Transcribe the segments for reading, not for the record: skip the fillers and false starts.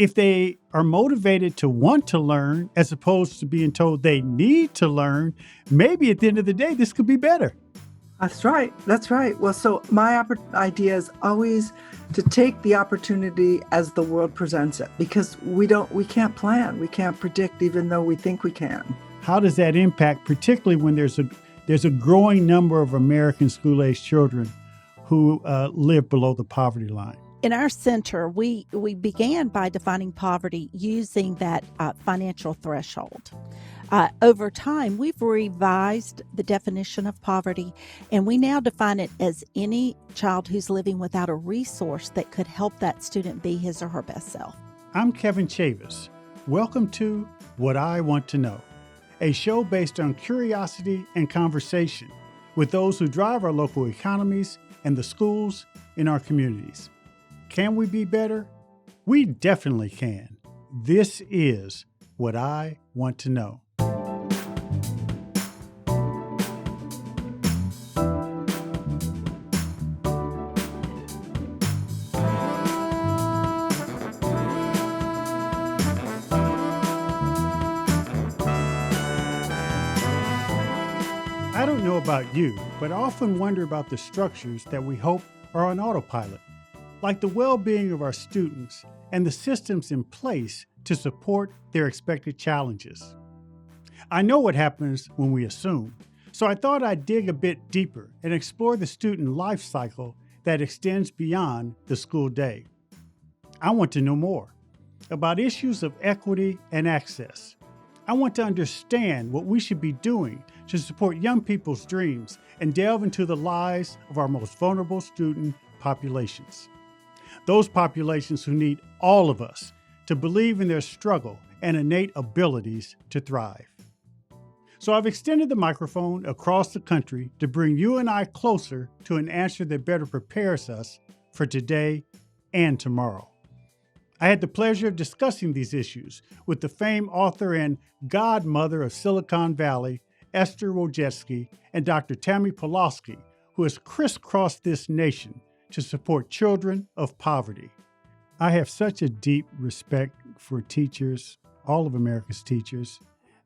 If they are motivated to want to learn as opposed to being told they need to learn, maybe at the end of the day, this could be better. That's right. That's right. Well, so my idea is always to take the opportunity as the world presents it, because we can't plan, we can't predict, even though we think we can. How does that impact, particularly when there's a growing number of American school-age children who live below the poverty line? In our center, we began by defining poverty using that financial threshold. Over time, we've revised the definition of poverty, and we now define it as any child who's living without a resource that could help that student be his or her best self. I'm Kevin Chavis. Welcome to What I Want to Know, a show based on curiosity and conversation with those who drive our local economies and the schools in our communities. Can we be better? We definitely can. This is What I Want to Know. I don't know about you, but I often wonder about the structures that we hope are on autopilot, like the well-being of our students and the systems in place to support their expected challenges. I know what happens when we assume, so I thought I'd dig a bit deeper and explore the student life cycle that extends beyond the school day. I want to know more about issues of equity and access. I want to understand what we should be doing to support young people's dreams and delve into the lives of our most vulnerable student populations. Those populations who need all of us to believe in their struggle and innate abilities to thrive. So I've extended the microphone across the country to bring you and I closer to an answer that better prepares us for today and tomorrow. I had the pleasure of discussing these issues with the famed author and godmother of Silicon Valley, Esther Wojcicki, and Dr. Tammy Pawloski, who has crisscrossed this nation to support children of poverty. I have such a deep respect for teachers, all of America's teachers,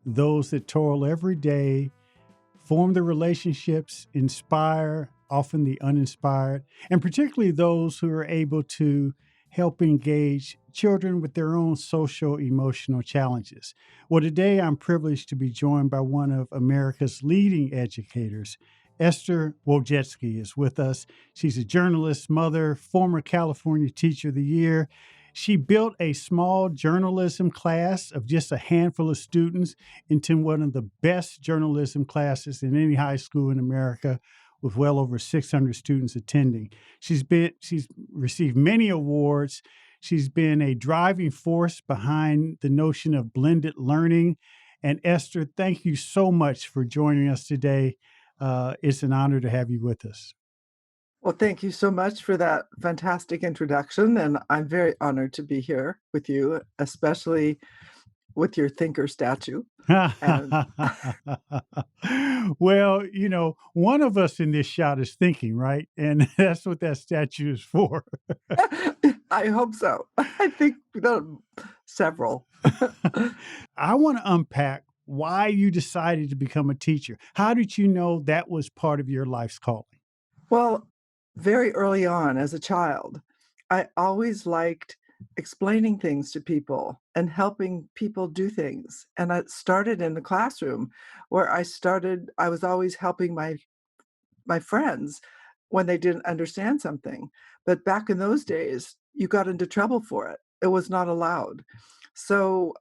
those that toil every day, form the relationships, inspire often the uninspired, and particularly those who are able to help engage children with their own social, emotional challenges. Well, today I'm privileged to be joined by one of America's leading educators. Esther Wojcicki is with us. She's a journalist, mother, former California Teacher of the Year. She built a small journalism class of just a handful of students into one of the best journalism classes in any high school in America, with well over 600 students attending. She's received many awards. She's been a driving force behind the notion of blended learning. And Esther, thank you so much for joining us today. It's an honor to have you with us. Well, thank you so much for that fantastic introduction. And I'm very honored to be here with you, especially with your thinker statue. And well, one of us in this shot is thinking, right? And that's what that statue is for. I hope so. I think several. I want to unpack why you decided to become a teacher. How did you know that was part of your life's calling? Well, very early on as a child, I always liked explaining things to people and helping people do things. And I started in the classroom where I was always helping my friends when they didn't understand something. But back in those days, you got into trouble for it. It was not allowed. So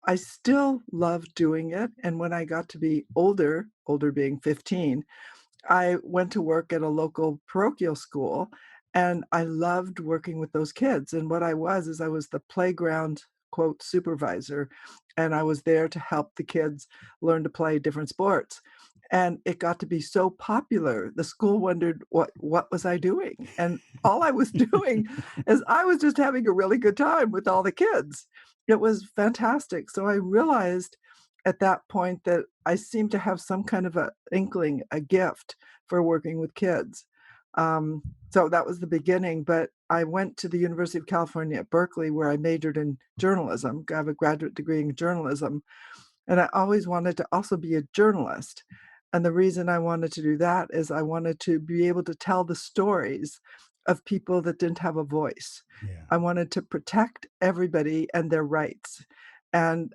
I still loved doing it. And when I got to be older being 15, I went to work at a local parochial school, and I loved working with those kids. And what I was the playground, quote, supervisor, and I was there to help the kids learn to play different sports. And it got to be so popular, the school wondered what was I doing? And all I was doing is I was just having a really good time with all the kids. It was fantastic. So I realized at that point that I seemed to have some kind of a inkling, a gift for working with kids. So that was the beginning, but I went to the University of California at Berkeley where I majored in journalism. I have a graduate degree in journalism, and I always wanted to also be a journalist. And the reason I wanted to do that is I wanted to be able to tell the stories of people that didn't have a voice. Yeah. I wanted to protect everybody and their rights. And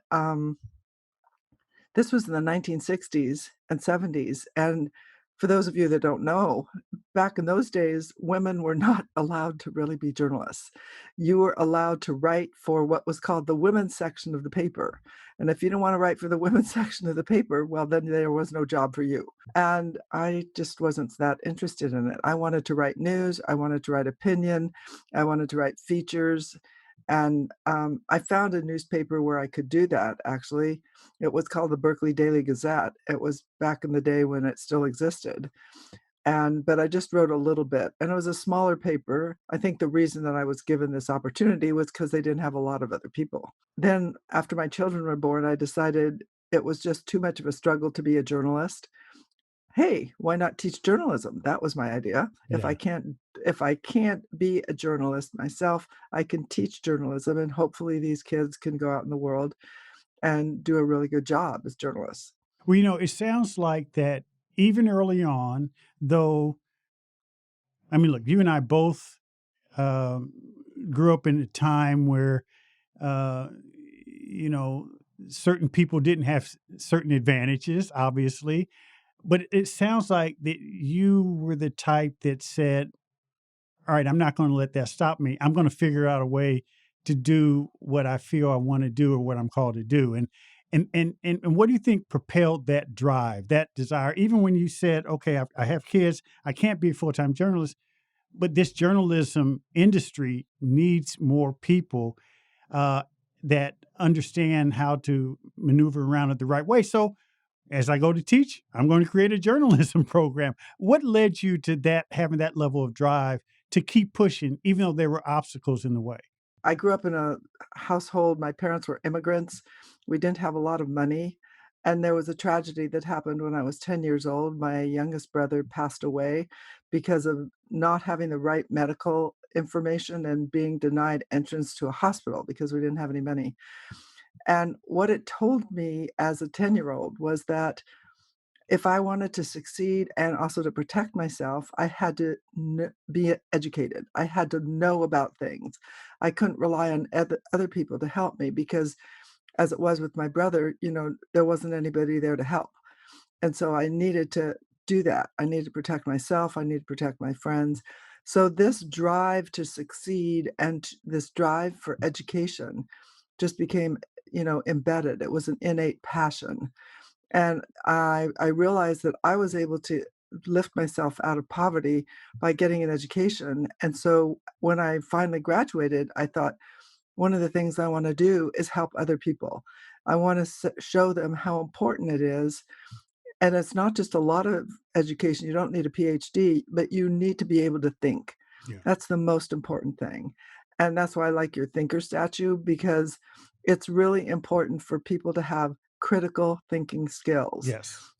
this was in the 1960s and 70s, and for those of you that don't know, back in those days, women were not allowed to really be journalists. You were allowed to write for what was called the women's section of the paper, and if you didn't wanna write for the women's section of the paper, well, then there was no job for you, and I just wasn't that interested in it. I wanted to write news, I wanted to write opinion, I wanted to write features, and, I found a newspaper where I could do that, actually. It was called the Berkeley Daily Gazette. It was back in the day when it still existed, and but I just wrote a little bit, and it was a smaller paper. I think the reason that I was given this opportunity was because they didn't have a lot of other people. Then after my children were born, I decided it was just too much of a struggle to be a journalist. Hey, why not teach journalism? That was my idea. Yeah. If I can't be a journalist myself, I can teach journalism, and hopefully these kids can go out in the world and do a really good job as journalists. Well, it sounds like that even early on, though, I mean, look, you and I both um, grew up in a time where, uh, you know, certain people didn't have certain advantages, obviously. But it sounds like that you were the type that said, all right, I'm not going to let that stop me. I'm going to figure out a way to do what I feel I want to do or what I'm called to do. And what do you think propelled that drive, that desire? Even when you said, okay, I have kids, I can't be a full-time journalist, but this journalism industry needs more people uh, that understand how to maneuver around it the right way. So as I go to teach, I'm going to create a journalism program. What led you to that, having that level of drive to keep pushing, even though there were obstacles in the way? I grew up in a household, my parents were immigrants. We didn't have a lot of money, and there was a tragedy that happened when I was 10 years old. My youngest brother passed away because of not having the right medical information and being denied entrance to a hospital because we didn't have any money. And what it told me as a 10-year-old was that if I wanted to succeed and also to protect myself, I had to be educated. I had to know about things. I couldn't rely on other people to help me because, as it was with my brother, there wasn't anybody there to help. And so I needed to do that. I needed to protect myself. I needed to protect my friends. So this drive to succeed and this drive for education just became, embedded. It was an innate passion. And I realized that I was able to lift myself out of poverty by getting an education, and so when I finally graduated, I thought, "One of the things I wanna do is help other people." I wanna show them how important it is, and it's not just a lot of education, you don't need a PhD, but you need to be able to think. Yeah. That's the most important thing, and that's why I like your thinker statue because it's really important for people to have critical thinking skills. Yes.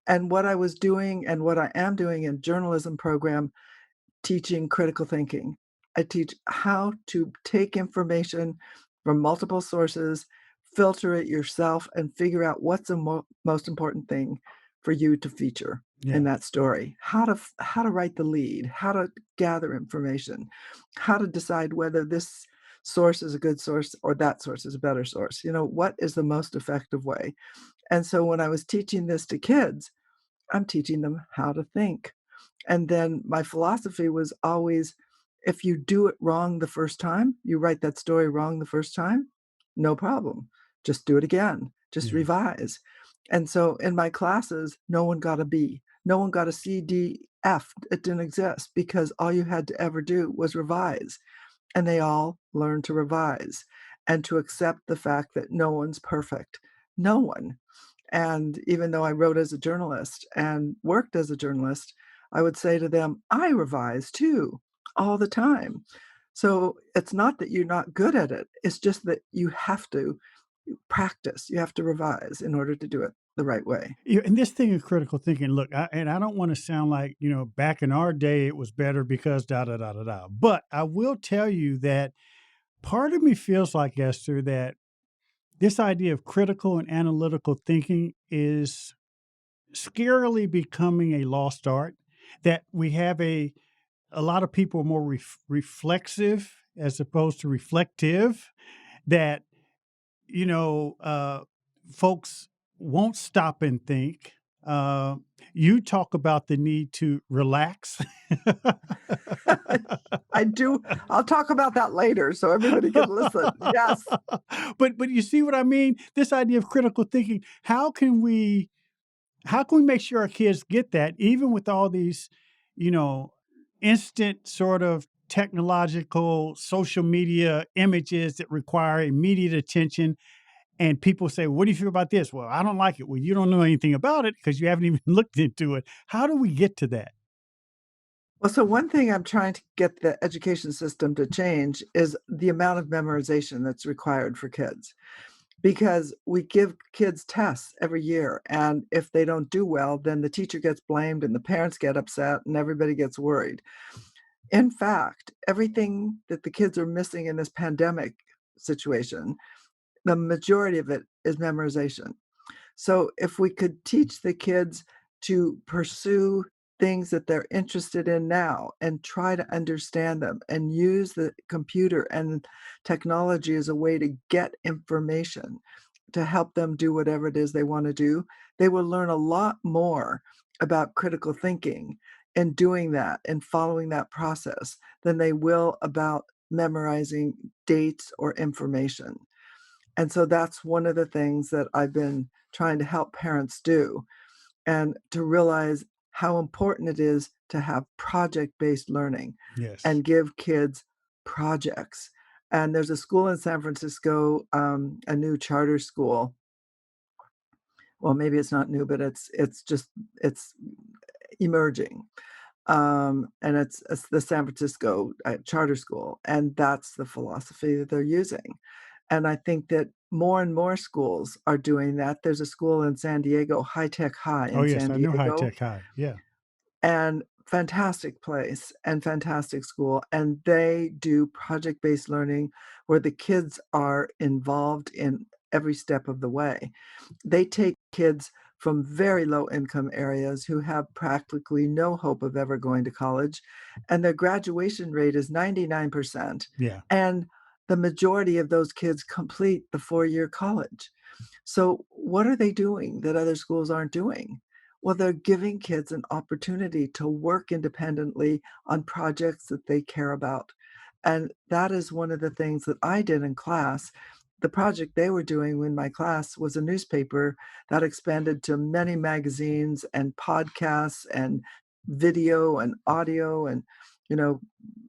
And what I was doing and what I am doing in journalism program, teaching critical thinking. I teach how to take information from multiple sources, filter it yourself, and figure out what's the most important thing for you to feature in Yeah. that story. How to write the lead, how to gather information, how to decide whether this source is a good source or that source is a better source. What is the most effective way? And so when I was teaching this to kids, I'm teaching them how to think. And then my philosophy was always if you do it wrong the first time, you write that story wrong the first time, no problem. Just do it again, just Yeah. revise. And so in my classes, no one got a B, no one got a C, D, F. It didn't exist because all you had to ever do was revise. And they all learned to revise and to accept the fact that no one's perfect. No one. And even though I wrote as a journalist and worked as a journalist, I would say to them, I revise too, all the time. So it's not that you're not good at it, it's just that you have to practice, you have to revise in order to do it. the right way. Yeah, and this thing of critical thinking, look, I don't want to sound like, back in our day it was better because da da da da da. But I will tell you that part of me feels like, Esther, that this idea of critical and analytical thinking is scarily becoming a lost art. That we have a lot of people are more reflexive as opposed to reflective. That you know, folks won't stop and think. Uh, you talk about the need to relax. I do. I'll talk about that later so everybody can listen. Yes. But you see what I mean? This idea of critical thinking. How can we make sure our kids get that, even with all these, you know, instant sort of technological social media images that require immediate attention? And people say, "What do you feel about this?" "Well, I don't like it." "Well, you don't know anything about it because you haven't even looked into it." How do we get to that? Well, so one thing I'm trying to get the education system to change is the amount of memorization that's required for kids. Because we give kids tests every year, and if they don't do well, then the teacher gets blamed and the parents get upset and everybody gets worried. In fact, everything that the kids are missing in this pandemic situation, the majority of it is memorization. So if we could teach the kids to pursue things that they're interested in now and try to understand them and use the computer and technology as a way to get information to help them do whatever it is they want to do, they will learn a lot more about critical thinking and doing that and following that process than they will about memorizing dates or information. And so that's one of the things that I've been trying to help parents do, and to realize how important it is to have project-based learning Yes. and give kids projects. And there's a school in San Francisco, a new charter school. Well, maybe it's not new, but it's emerging. And it's the San Francisco charter school, and that's the philosophy that they're using. And I think that more and more schools are doing that. There's a school in San Diego, High Tech High Oh, in yes, San I know High Diego, Tech High. Yeah. and fantastic place and fantastic school. And they do project-based learning where the kids are involved in every step of the way. They take kids from very low income areas who have practically no hope of ever going to college, and their graduation rate is 99%. Yeah. And the majority of those kids complete the 4-year college. So, what are they doing that other schools aren't doing? Well, they're giving kids an opportunity to work independently on projects that they care about. And that is one of the things that I did in class. The project they were doing in my class was a newspaper that expanded to many magazines and podcasts and video and audio and, you know,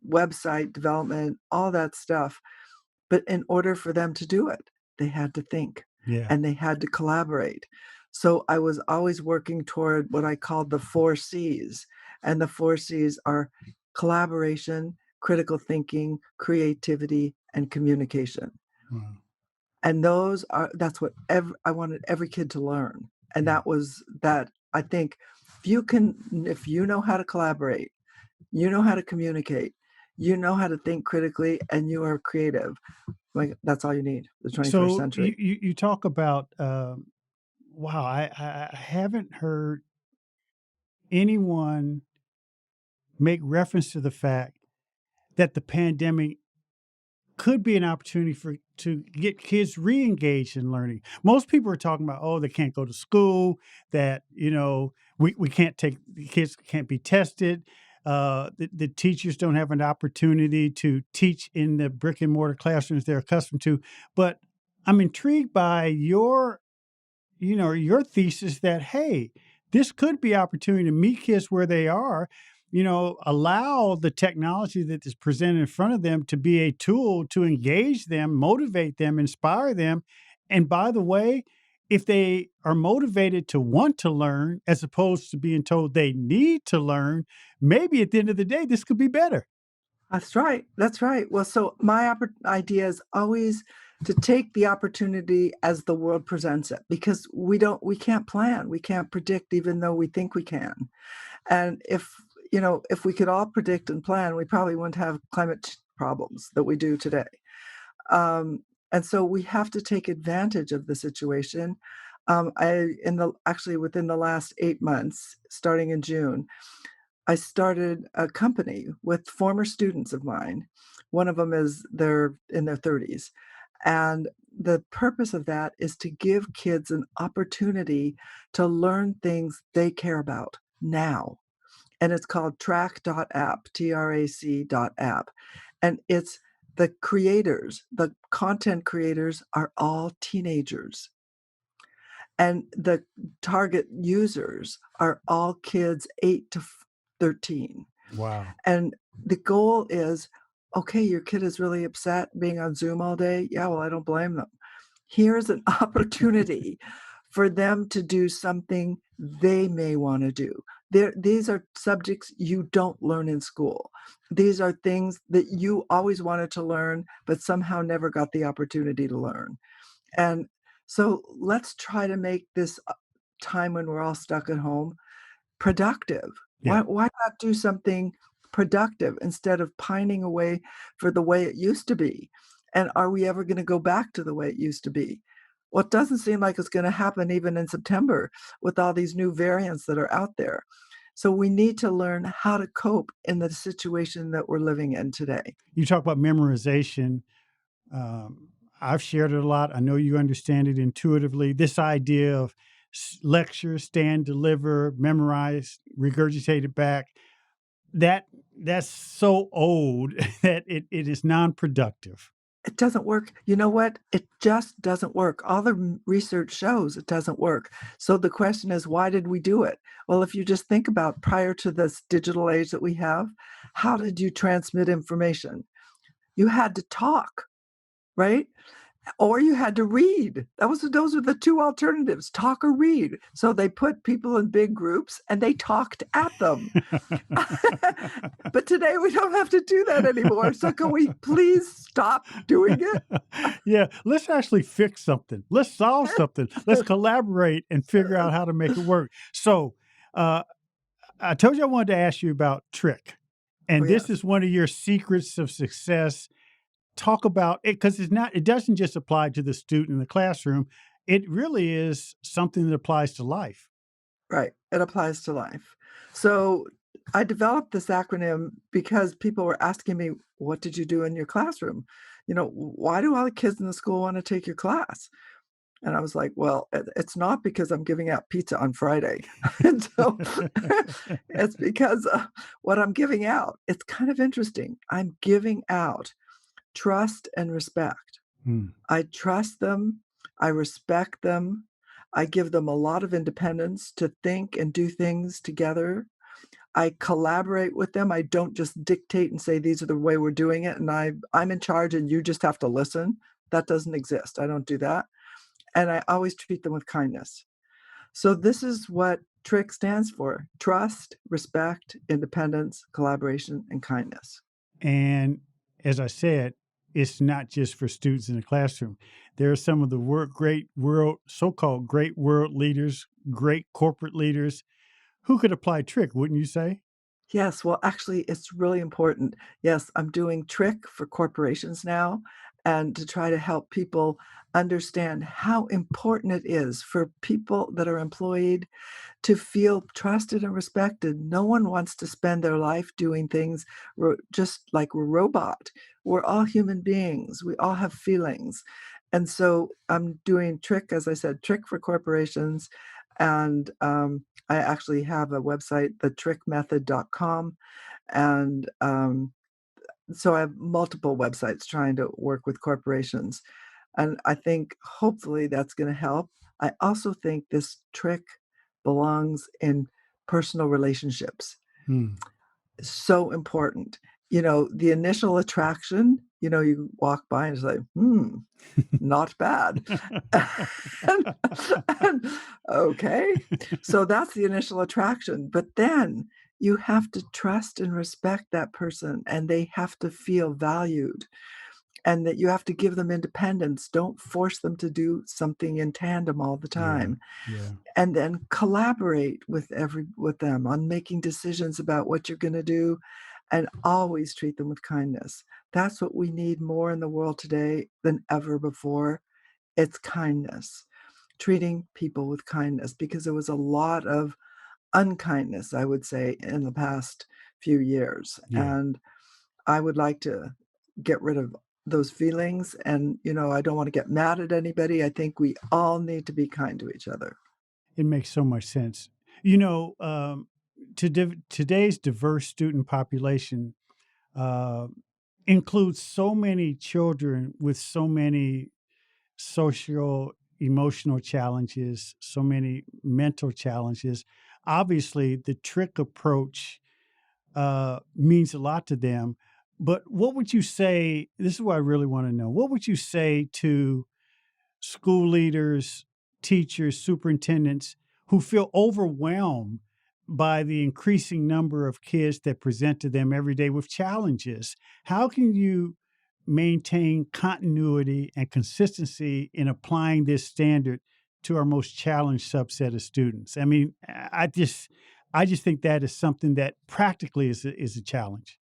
website development, all that stuff. But in order for them to do it, they had to think Yeah. and they had to collaborate. So I was always working toward what I called the 4 C's. And the 4 C's are collaboration, critical thinking, creativity, and communication. Wow. And that's what I wanted every kid to learn. And Yeah. that was that. I think if you know how to collaborate, you know how to communicate, you know how to think critically, and you are creative, like, that's all you need, the 21st So century. you talk about, wow, I haven't heard anyone make reference to the fact that the pandemic could be an opportunity to get kids re-engaged in learning. Most people are talking about, oh, they can't go to school, that we can't take the kids can't be tested. The teachers don't have an opportunity to teach in the brick and mortar classrooms they're accustomed to. But I'm intrigued by your thesis that, hey, this could be opportunity to meet kids where they are, allow the technology that is presented in front of them to be a tool to engage them, motivate them, inspire them. And by the way, if they are motivated to want to learn as opposed to being told they need to learn, maybe at the end of the day, this could be better. That's right, that's right. Well, so my idea is always to take the opportunity as the world presents it, because we can't plan, we can't predict, even though we think we can. And if we could all predict and plan, we probably wouldn't have climate problems that we do today. And so we have to take advantage of the situation. Actually within the last 8 months, starting in June, I started a company with former students of mine. One of them they're in their 30s. And the purpose of that is to give kids an opportunity to learn things they care about now. And it's called track.app, TRAC.app. And it's the creators, the content creators are all teenagers. And the target users are all kids 8 to 13. Wow. And the goal is, okay, your kid is really upset being on Zoom all day. Yeah, well, I don't blame them. Here's an opportunity for them to do something they may want to do. These are subjects you don't learn in school. These are things that you always wanted to learn, but somehow never got the opportunity to learn. And so let's try to make this time when we're all stuck at home productive. Yeah. Why not do something productive instead of pining away for the way it used to be? And are we ever going to go back to the way it used to be? Well, it doesn't seem like it's going to happen even in September with all these new variants that are out there. So we need to learn how to cope in the situation that we're living in today. You talk about memorization. I've shared it a lot. I know you understand it intuitively. This idea of lecture, stand, deliver, memorize, regurgitate it back, that's so old that it is non-productive. It doesn't work. You know what? It just doesn't work. All the research shows it doesn't work. So the question is, why did we do it? Well, if you just think about prior to this digital age that we have, how did you transmit information? You had to talk, right? Or you had to read. Those were the two alternatives, talk or read. So they put people in big groups and they talked at them. But today we don't have to do that anymore. So can we please stop doing it? Yeah, let's actually fix something. Let's solve something. Let's collaborate and figure out how to make it work. So I told you I wanted to ask you about Trick. And this is one of your secrets of success. Talk about it, because it doesn't just apply to the student in the classroom. It really is something that applies to life. Right. It applies to life. So I developed this acronym because people were asking me, what did you do in your classroom? Why do all the kids in the school want to take your class? And I was like, well, it's not because I'm giving out pizza on Friday. And so it's because what I'm giving out, it's kind of interesting. I'm giving out trust and respect. I trust them. I respect them. I give them a lot of independence to think and do things together. I collaborate with them. I don't just dictate and say, these are the way we're doing it, and I'm in charge and you just have to listen. That doesn't exist. I don't do that. And I always treat them with kindness. So this is what TRIC stands for: trust, respect, independence, collaboration, and kindness. And as I said, it's not just for students in the classroom. There are some of the so-called great world leaders, great corporate leaders who could apply TRIC, wouldn't you say? Yes, well, actually, it's really important. Yes, I'm doing TRIC for corporations now, and to try to help people understand how important it is for people that are employed to feel trusted and respected. No one wants to spend their life doing things just like we're robot. We're all human beings. We all have feelings. And so I'm doing TRIC, as I said, TRIC for corporations. And I actually have a website, thetrickmethod.com. And so I have multiple websites trying to work with corporations. And I think hopefully that's going to help. I also think this TRIC belongs in personal relationships. So important. The initial attraction, you walk by and it's like, not bad. and, okay. So that's the initial attraction. But then you have to trust and respect that person, and they have to feel valued. and that you have to give them independence. Don't force them to do something in tandem all the time. Yeah. And then collaborate with them on making decisions about what you're going to do, and always treat them with kindness. That's what we need more in the world today than ever before. It's kindness, treating people with kindness, because there was a lot of unkindness, I would say, in the past few years. Yeah. And I would like to get rid of those feelings. And, I don't want to get mad at anybody. I think we all need to be kind to each other. It makes so much sense. Today's diverse student population uh, includes so many children with so many social, emotional challenges, so many mental challenges. Obviously, the trick approach means a lot to them. But what would you say? This is what I really want to know. What would you say to school leaders, teachers, superintendents who feel overwhelmed by the increasing number of kids that present to them every day with challenges? How can you maintain continuity and consistency in applying this standard to our most challenged subset of students? I mean, I just think that is something that practically is a challenge.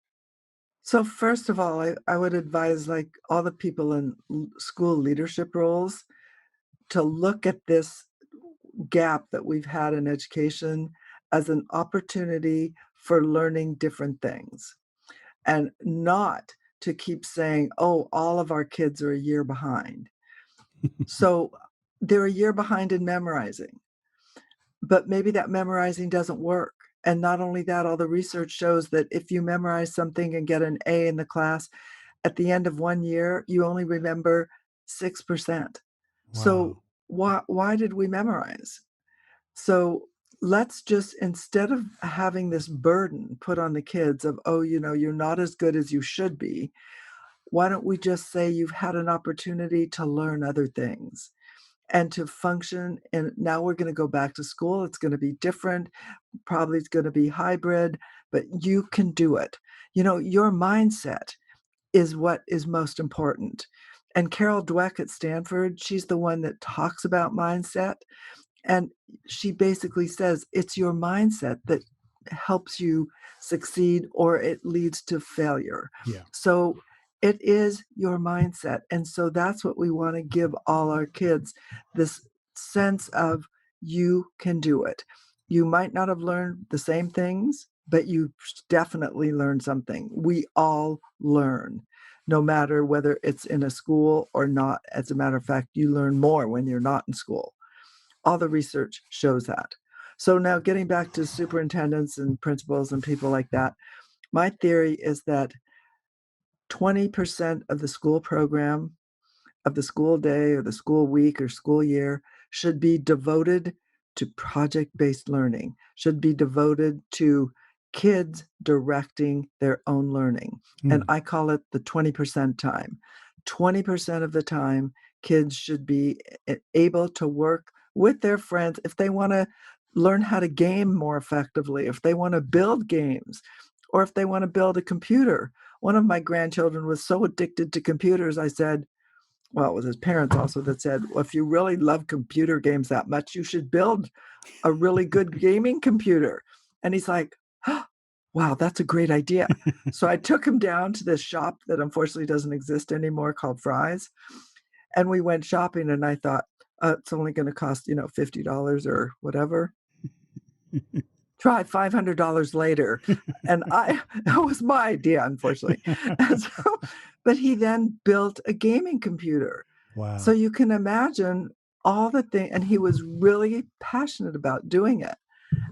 So first of all, I would advise, like, all the people in school leadership roles to look at this gap that we've had in education as an opportunity for learning different things, and not to keep saying, oh, all of our kids are a year behind. So they're a year behind in memorizing, but maybe that memorizing doesn't work. And not only that, all the research shows that if you memorize something and get an A in the class, at the end of 1 year, you only remember 6%. So Wow. why did we memorize? So let's just, instead of having this burden put on the kids of, oh, you're not as good as you should be, why don't we just say you've had an opportunity to learn other things and to function? And now we're going to go back to school. It's going to be different. Probably it's going to be hybrid, but you can do it. Your mindset is what is most important. And Carol Dweck at Stanford, she's the one that talks about mindset. And she basically says it's your mindset that helps you succeed, or it leads to failure. Yeah. So it is your mindset. And so that's what we want to give all our kids, this sense of you can do it. You might not have learned the same things, but you definitely learned something. We all learn, no matter whether it's in a school or not. As a matter of fact, you learn more when you're not in school. All the research shows that. So now, getting back to superintendents and principals and people like that, my theory is that 20% of the school program, of the school day or the school week or school year, should be devoted to project-based learning, should be devoted to kids directing their own learning. And I call it the 20% time. 20% of the time, kids should be able to work with their friends if they want to learn how to game more effectively, if they want to build games, or if they want to build a computer. One of my grandchildren was so addicted to computers, I said, well, it was his parents also that said, well, if you really love computer games that much, you should build a really good gaming computer. And he's like, oh, wow, that's a great idea. So I took him down to this shop that unfortunately doesn't exist anymore called Fry's. And we went shopping, and I thought, it's only going to cost, $50 or whatever. Try $500 later. And that was my idea, unfortunately. But he then built a gaming computer. Wow. So you can imagine all the things, and he was really passionate about doing it.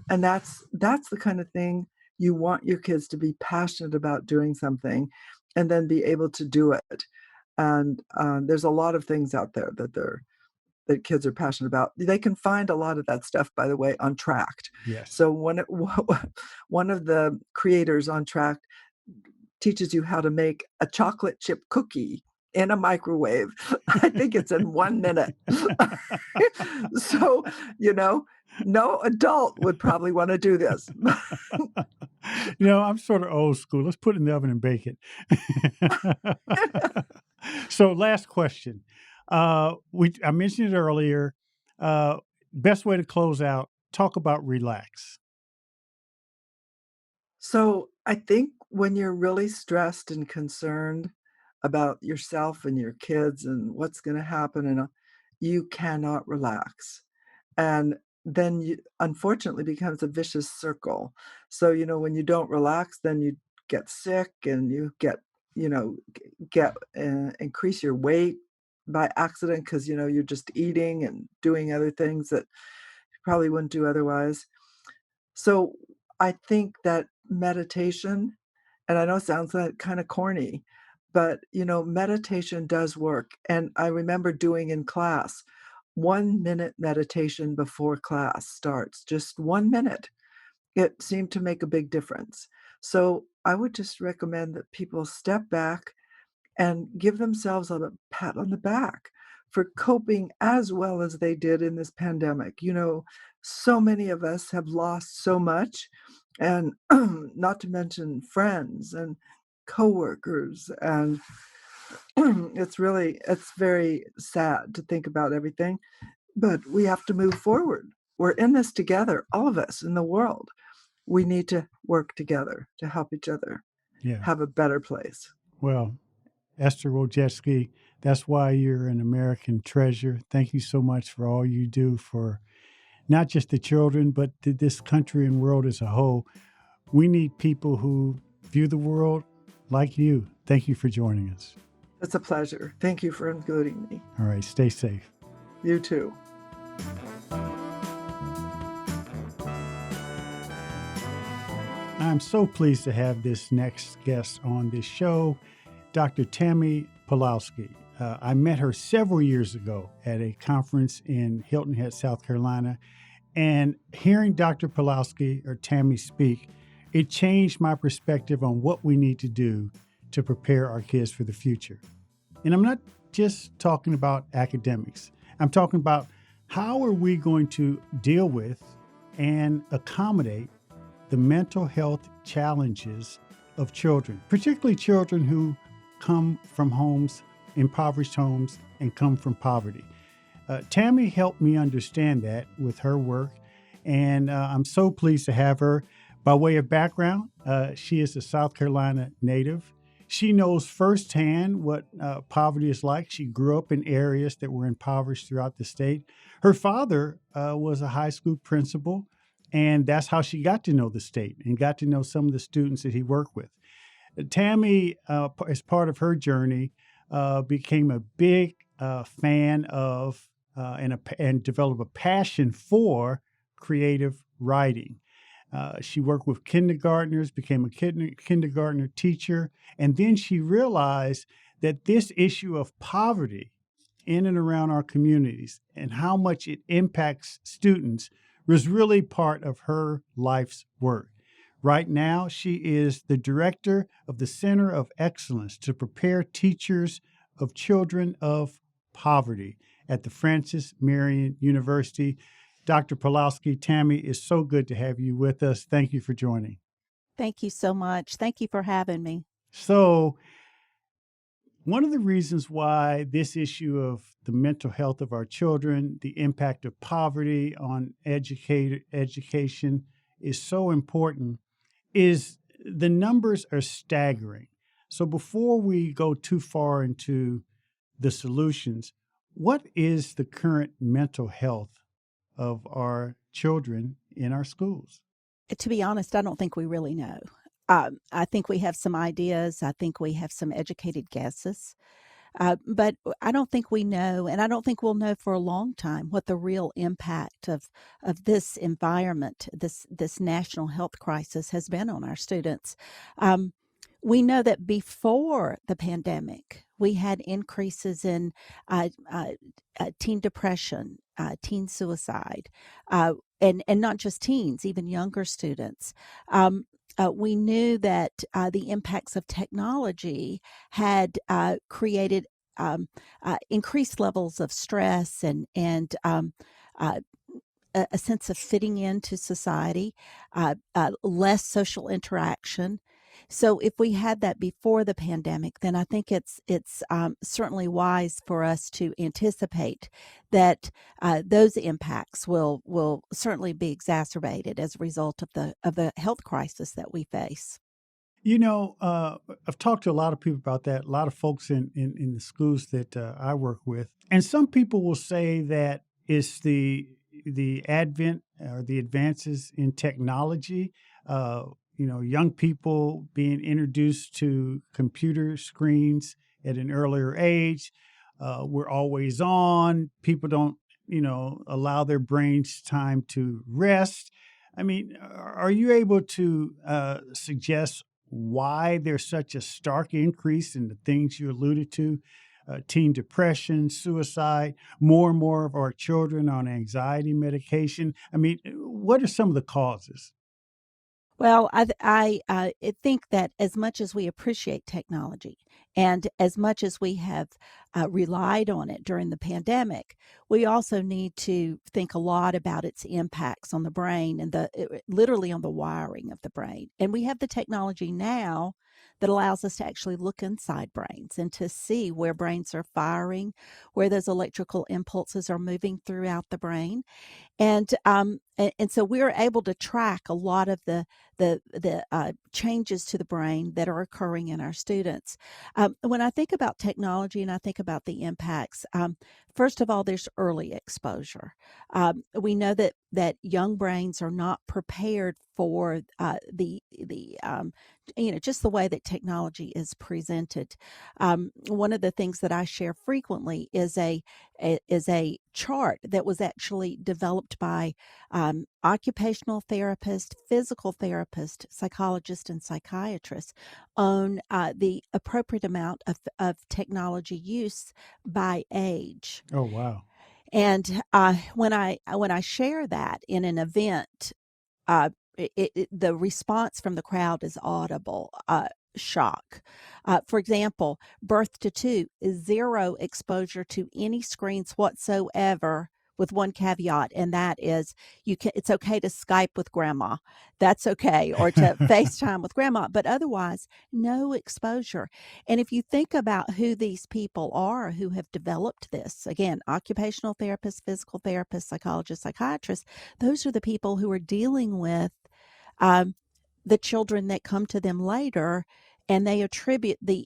And that's the kind of thing you want your kids to be passionate about, doing something and then be able to do it. And there's a lot of things out there that kids are passionate about. They can find a lot of that stuff, by the way, on Tract. Yes. So one of the creators on Tract teaches you how to make a chocolate chip cookie in a microwave. I think it's in 1 minute. So, no adult would probably want to do this. I'm sort of old school. Let's put it in the oven and bake it. So, last question. I mentioned it earlier. Best way to close out, talk about relax. So I think when you're really stressed and concerned about yourself and your kids and what's going to happen, and you cannot relax. And then you unfortunately becomes a vicious circle. So, when you don't relax, then you get sick and you get, increase your weight by accident because, you're just eating and doing other things that you probably wouldn't do otherwise. So I think that meditation, and I know it sounds like kind of corny, but meditation does work. And I remember doing in class 1 minute meditation before class starts, just 1 minute. It seemed to make a big difference. So I would just recommend that people step back and give themselves a pat on the back for coping as well as they did in this pandemic. So many of us have lost so much, and not to mention friends and coworkers, and it's very sad to think about everything, but we have to move forward. We're in this together, all of us in the world. We need to work together to help each other Yeah. have a better place. Well, Esther Wojcicki, that's why you're an American treasure. Thank you so much for all you do for not just the children, but this country and world as a whole. We need people who view the world like you. Thank you for joining us. It's a pleasure. Thank you for including me. All right, stay safe. You too. I'm so pleased to have this next guest on this show, Dr. Tammy Pawloski. I met her several years ago at a conference in Hilton Head, South Carolina, and hearing Dr. Pawloski or Tammy speak, it changed my perspective on what we need to do to prepare our kids for the future. And I'm not just talking about academics. I'm talking about how are we going to deal with and accommodate the mental health challenges of children, particularly children who come from impoverished homes, and come from poverty. Tammy helped me understand that with her work, and I'm so pleased to have her. By way of background, she is a South Carolina native. She knows firsthand what poverty is like. She grew up in areas that were impoverished throughout the state. Her father was a high school principal, and that's how she got to know the state and got to know some of the students that he worked with. Tammy, as part of her journey, became a big fan of and developed a passion for creative writing. She worked with kindergartners, became a kindergartner teacher, and then she realized that this issue of poverty in and around our communities and how much it impacts students was really part of her life's work. Right now, she is the director of the Center of Excellence to prepare teachers of children of poverty at the Francis Marion University. Dr. Pawloski, Tammy, it's so good to have you with us. Thank you for joining. Thank you so much. Thank you for having me. So, one of the reasons why this issue of the mental health of our children, the impact of poverty on education is so important is the numbers are staggering. So before we go too far into the solutions, what is the current mental health of our children in our schools? To be honest, I don't think we really know. I think we have some ideas. I think we have some educated guesses. But I don't think we know, and I don't think we'll know for a long time what the real impact of this environment, this national health crisis has been on our students. We know that before the pandemic, we had increases in teen depression, teen suicide, and not just teens, even younger students. We knew that the impacts of technology had created increased levels of stress and a sense of fitting into society, less social interaction. So if we had that before the pandemic, then I think it's certainly wise for us to anticipate that those impacts will certainly be exacerbated as a result of the health crisis that we face. I've talked to a lot of people about that, a lot of folks in the schools that I work with. And some people will say that it's the advent or the advances in technology, young people being introduced to computer screens at an earlier age. We're always on. People don't, allow their brains time to rest. I mean, are you able to suggest why there's such a stark increase in the things you alluded to, teen depression, suicide, more and more of our children on anxiety medication? I mean, what are some of the causes? Well, I think that as much as we appreciate technology and as much as we have relied on it during the pandemic, we also need to think a lot about its impacts on the brain and literally on the wiring of the brain. And we have the technology now that allows us to actually look inside brains and to see where brains are firing, where those electrical impulses are moving throughout the brain. And so we're able to track a lot of the changes to the brain that are occurring in our students. When I think about technology and I think about the impacts, first of all, there's early exposure. We know that young brains are not prepared for just the way that technology is presented. One of the things that I share frequently is a chart that was actually developed by occupational therapist, physical therapist, psychologist, and psychiatrist on the appropriate amount of technology use by age. Oh, wow. And when I share that in an event, the response from the crowd is audible. Shock. For example, birth to two is zero exposure to any screens whatsoever, with one caveat, and that is it's okay to Skype with grandma. That's okay, or to FaceTime with grandma, but otherwise, no exposure. And if you think about who these people are who have developed this, again, occupational therapists, physical therapists, psychologists, psychiatrists, those are the people who are dealing with the children that come to them later, and they attribute the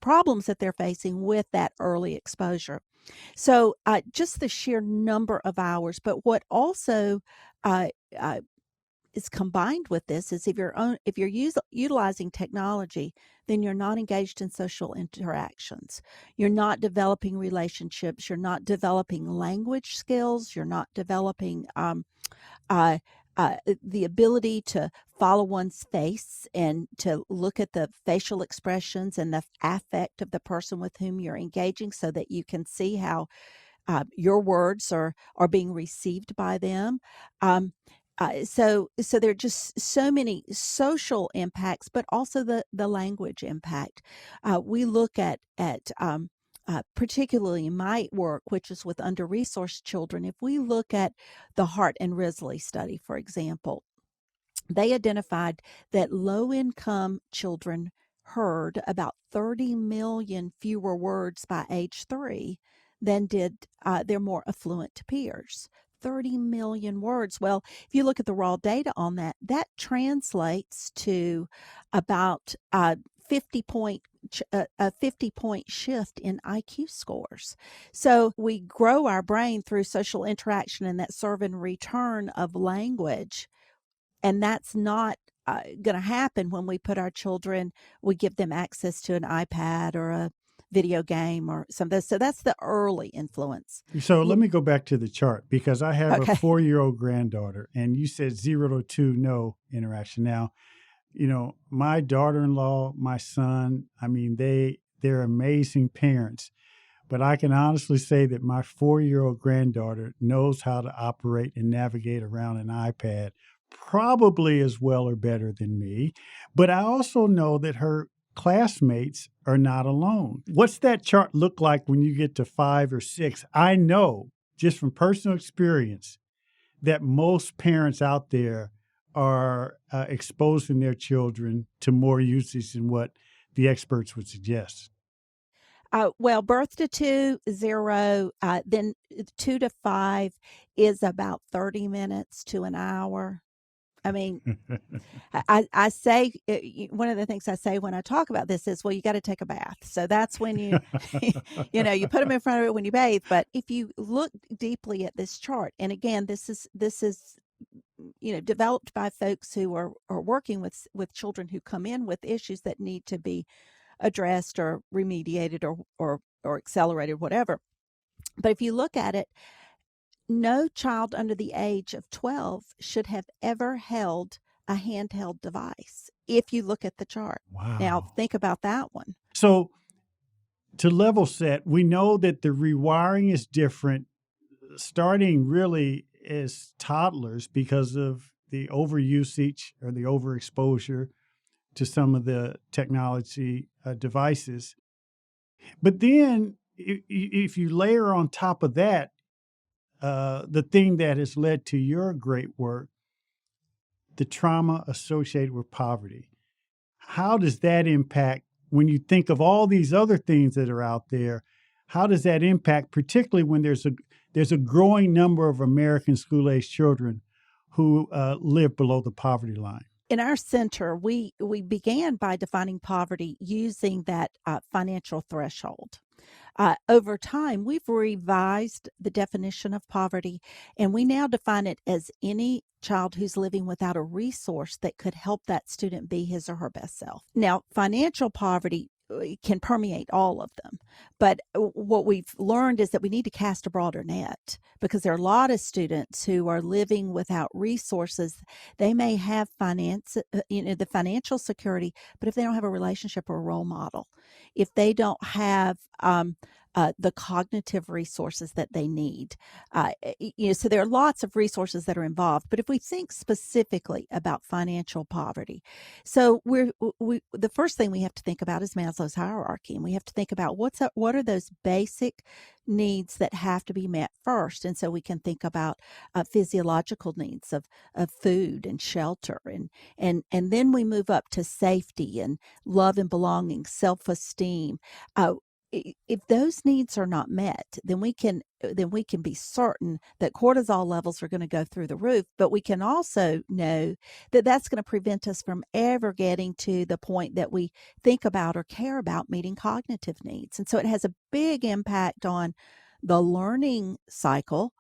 problems that they're facing with that early exposure. So just the sheer number of hours, but what also uh, uh, is combined with this is if you're utilizing technology, then you're not engaged in social interactions. You're not developing relationships. You're not developing language skills. You're not developing uh, the ability to follow one's face and to look at the facial expressions and the affect of the person with whom you're engaging so that you can see how your words are being received by them. So there are just so many social impacts, but also the language impact. We look at particularly in my work, which is with under-resourced children. If we look at the Hart and Risley study, for example, they identified that low-income children heard about 30 million fewer words by age 3 than did their more affluent peers. 30 million words. Well, if you look at the raw data on that, that translates to about 50 point a 50-point shift in IQ scores. So we grow our brain through social interaction and that serve and return of language, and that's not going to happen when we give them access to an iPad or a video game or something. So that's the early influence. So let me go back to the chart because I have Okay. a 4-year-old granddaughter, and you said 0 to 2, no interaction. Now, my daughter-in-law, my son, I mean, they're amazing parents. But I can honestly say that my 4-year-old granddaughter knows how to operate and navigate around an iPad probably as well or better than me. But I also know that her classmates are not alone. What's that chart look like when you get to 5 or 6? I know just from personal experience that most parents out there are exposing their children to more usage than what the experts would suggest? Well, birth to 2, 0, then 2 to 5 is about 30 minutes to an hour. I mean, I say one of the things I say when I talk about this is, well, you got to take a bath. So that's when you, you put them in front of it when you bathe. But if you look deeply at this chart, and again, this is developed by folks who are working with children who come in with issues that need to be addressed or remediated or accelerated, whatever. But if you look at it, no child under the age of 12 should have ever held a handheld device, if you look at the chart. Now, Wow. think about that one. So, to level set, we know that the rewiring is different starting really as toddlers because of the overusage or the overexposure to some of the technology devices. But then, if you layer on top of that the thing that has led to your great work, the trauma associated with poverty, how does that impact when you think of all these other things that are out there? How does that impact, particularly when there's a growing number of American school-age children who live below the poverty line? In our center, we began by defining poverty using that financial threshold. Over time, we've revised the definition of poverty, and we now define it as any child who's living without a resource that could help that student be his or her best self. Now, financial poverty can permeate all of them, but what we've learned is that we need to cast a broader net because there are a lot of students who are living without resources. They may have the financial security, but if they don't have a relationship or a role model, if they don't have the cognitive resources that they need. So there are lots of resources that are involved. But if we think specifically about financial poverty, so the first thing we have to think about is Maslow's hierarchy, and we have to think about what are those basic needs that have to be met first. And so we can think about physiological needs of food and shelter, and then we move up to safety and love and belonging, self-esteem. If those needs are not met, then we can be certain that cortisol levels are going to go through the roof. But we can also know that that's going to prevent us from ever getting to the point that we think about or care about meeting cognitive needs. And so it has a big impact on the learning cycle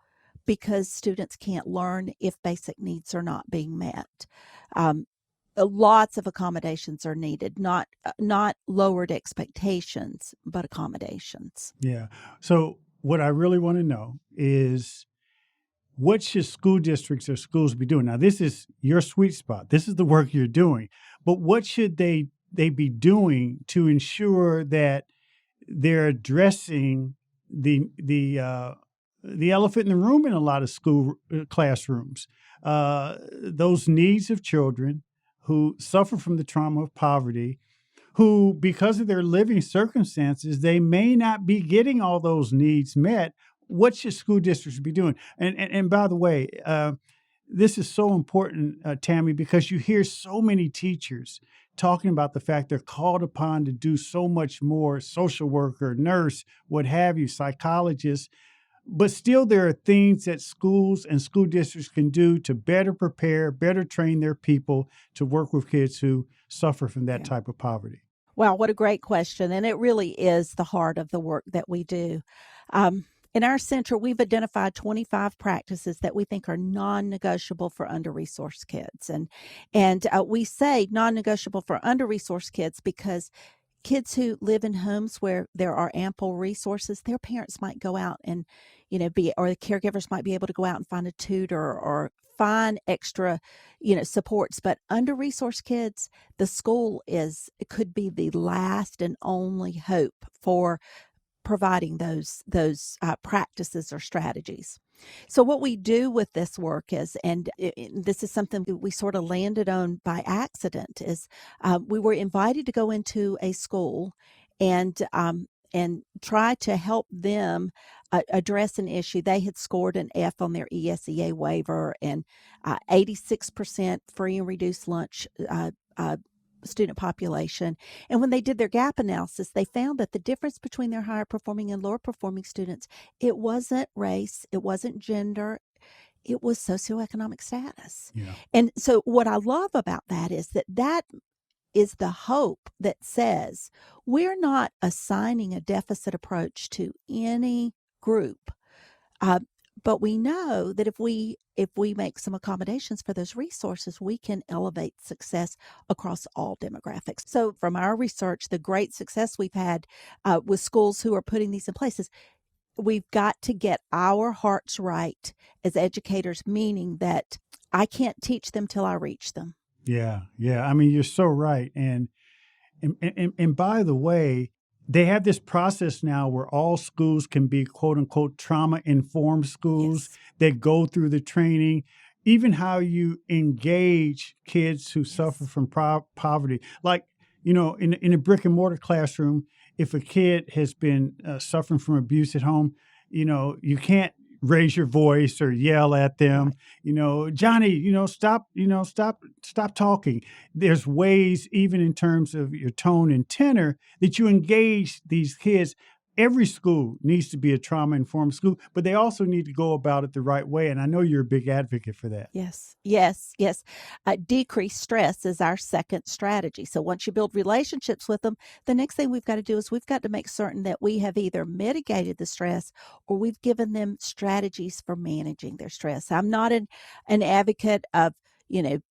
because students can't learn if basic needs are not being met. Lots of accommodations are needed, not lowered expectations, but accommodations. Yeah. So what I really want to know is what should school districts or schools be doing? Now, this is your sweet spot. This is the work you're doing. But what should they be doing to ensure that they're addressing the elephant in the room in a lot of school classrooms, those needs of children who suffer from the trauma of poverty, who, because of their living circumstances, they may not be getting all those needs met. What should school districts be doing? And by the way, this is so important, Tammy, because you hear so many teachers talking about the fact they're called upon to do so much more, social worker, nurse, what have you, psychologists. But still, there are things that schools and school districts can do to better prepare, better train their people to work with kids who suffer from that type of poverty. Wow, what a great question. And it really is the heart of the work that we do. In our center, we've identified 25 practices that we think are non-negotiable for under-resourced kids. And we say non-negotiable for under-resourced kids because kids who live in homes where there are ample resources, their parents might go out and, or the caregivers might be able to go out and find a tutor or find extra, supports. But under-resourced kids, the school could be the last and only hope for providing those practices or strategies. So what we do with this work is, and this is something we sort of landed on by accident, is we were invited to go into a school and and try to help them address an issue. They had scored an F on their ESEA waiver, and 86% free and reduced lunch student population. And when they did their gap analysis, they found that the difference between their higher performing and lower performing students, it wasn't race, it wasn't gender, it was socioeconomic status. Yeah. And so what I love about that is that is the hope that says we're not assigning a deficit approach to any group. But we know that if we make some accommodations for those resources, we can elevate success across all demographics. So from our research, the great success we've had with schools who are putting these in place is we've got to get our hearts right as educators, meaning that I can't teach them till I reach them. Yeah. I mean, you're so right. And by the way, they have this process now where all schools can be quote unquote trauma informed schools. Yes. That go through the training, even how you engage kids who suffer from poverty. Like, in a brick and mortar classroom, if a kid has been suffering from abuse at home, you can't raise your voice or yell at them. Johnny, stop talking. There's ways, even in terms of your tone and tenor, that you engage these kids. Every school needs to be a trauma-informed school, but they also need to go about it the right way. And I know you're a big advocate for that. Yes. Decrease stress is our second strategy. So once you build relationships with them, the next thing we've got to do is we've got to make certain that we have either mitigated the stress or we've given them strategies for managing their stress. I'm not an advocate of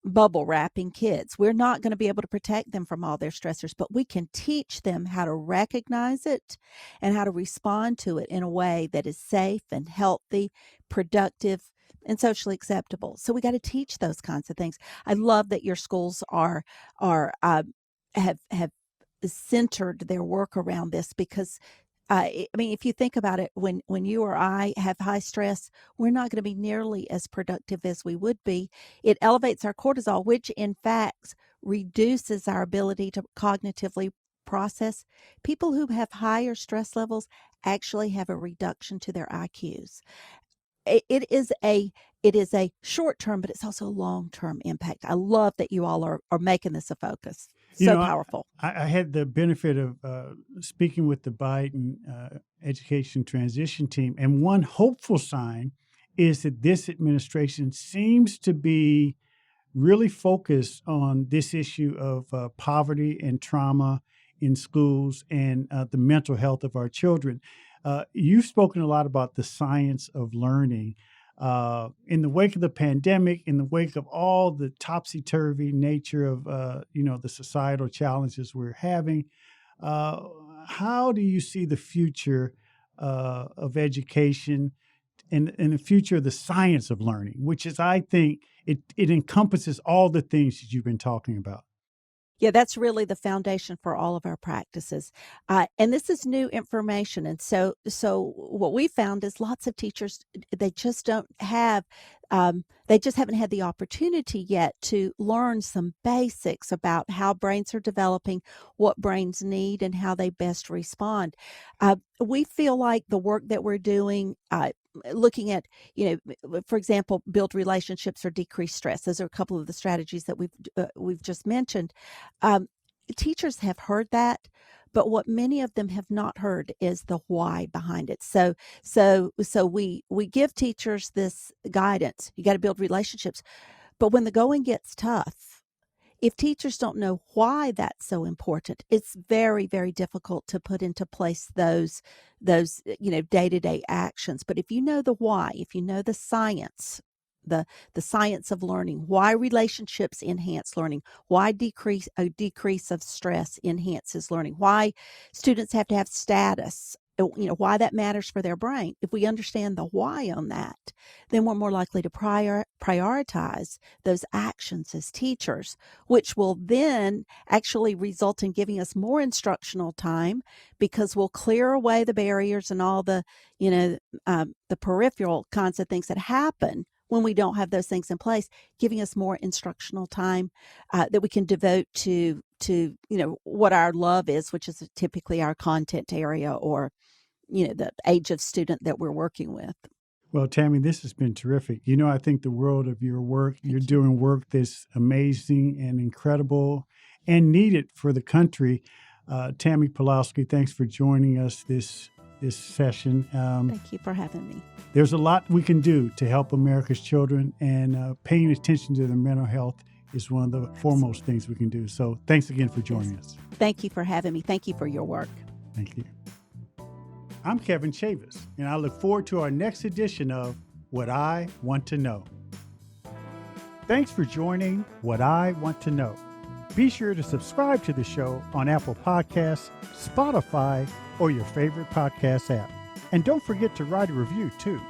bubble wrapping kids. We're not going to be able to protect them from all their stressors, but we can teach them how to recognize it and how to respond to it in a way that is safe and healthy, productive, and socially acceptable. So we got to teach those kinds of things. I love that your schools have centered their work around this because if you think about it, when you or I have high stress, we're not going to be nearly as productive as we would be. It elevates our cortisol, which in fact reduces our ability to cognitively process. People who have higher stress levels actually have a reduction to their IQs. It is a short term, but it's also a long term impact. I love that you all are making this a focus. So powerful. I had the benefit of speaking with the Biden education transition team, and one hopeful sign is that this administration seems to be really focused on this issue of poverty and trauma in schools and the mental health of our children. You've spoken a lot about the science of learning. In the wake of the pandemic, in the wake of all the topsy-turvy nature of, the societal challenges we're having, how do you see the future of education and the future of the science of learning, which is, I think, it encompasses all the things that you've been talking about? Yeah, that's really the foundation for all of our practices. And this is new information. And so what we found is lots of teachers, they just don't have, they just haven't had the opportunity yet to learn some basics about how brains are developing, what brains need, and how they best respond. We feel like the work that we're doing, looking at, for example, build relationships or decrease stress. Those are a couple of the strategies that we've just mentioned. Teachers have heard that, but what many of them have not heard is the why behind it. So we give teachers this guidance. You got to build relationships, but when the going gets tough, if teachers don't know why that's so important, it's very, very difficult to put into place those day-to-day actions. But if you know the why, if you know the science, the science of learning, why relationships enhance learning, why a decrease of stress enhances learning, why students have to have status, why that matters for their brain. If we understand the why on that, then we're more likely to prioritize those actions as teachers, which will then actually result in giving us more instructional time because we'll clear away the barriers and all the peripheral kinds of things that happen when we don't have those things in place, giving us more instructional time that we can devote to what our love is, which is typically our content area or the age of student that we're working with. Well, Tammy, this has been terrific. I think the world of your work. You're doing work that's amazing and incredible and needed for the country. Tammy Pawloski, thanks for joining us this session. Thank you for having me. There's a lot we can do to help America's children, and paying attention to their mental health is one of the foremost things we can do. So thanks again for joining us. Thank you for having me. Thank you for your work. Thank you. I'm Kevin Chavis, and I look forward to our next edition of What I Want to Know. Thanks for joining What I Want to Know. Be sure to subscribe to the show on Apple Podcasts, Spotify, or your favorite podcast app. And don't forget to write a review, too.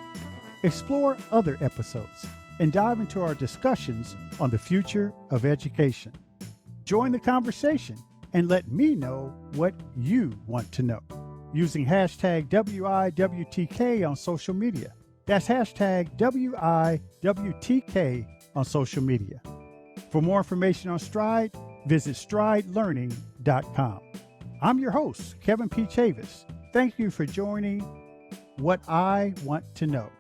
Explore other episodes and dive into our discussions on the future of education. Join the conversation and let me know what you want to know using hashtag WIWTK on social media. That's hashtag WIWTK on social media. For more information on Stride, visit stridelearning.com. I'm your host, Kevin P. Chavis. Thank you for joining What I Want to Know.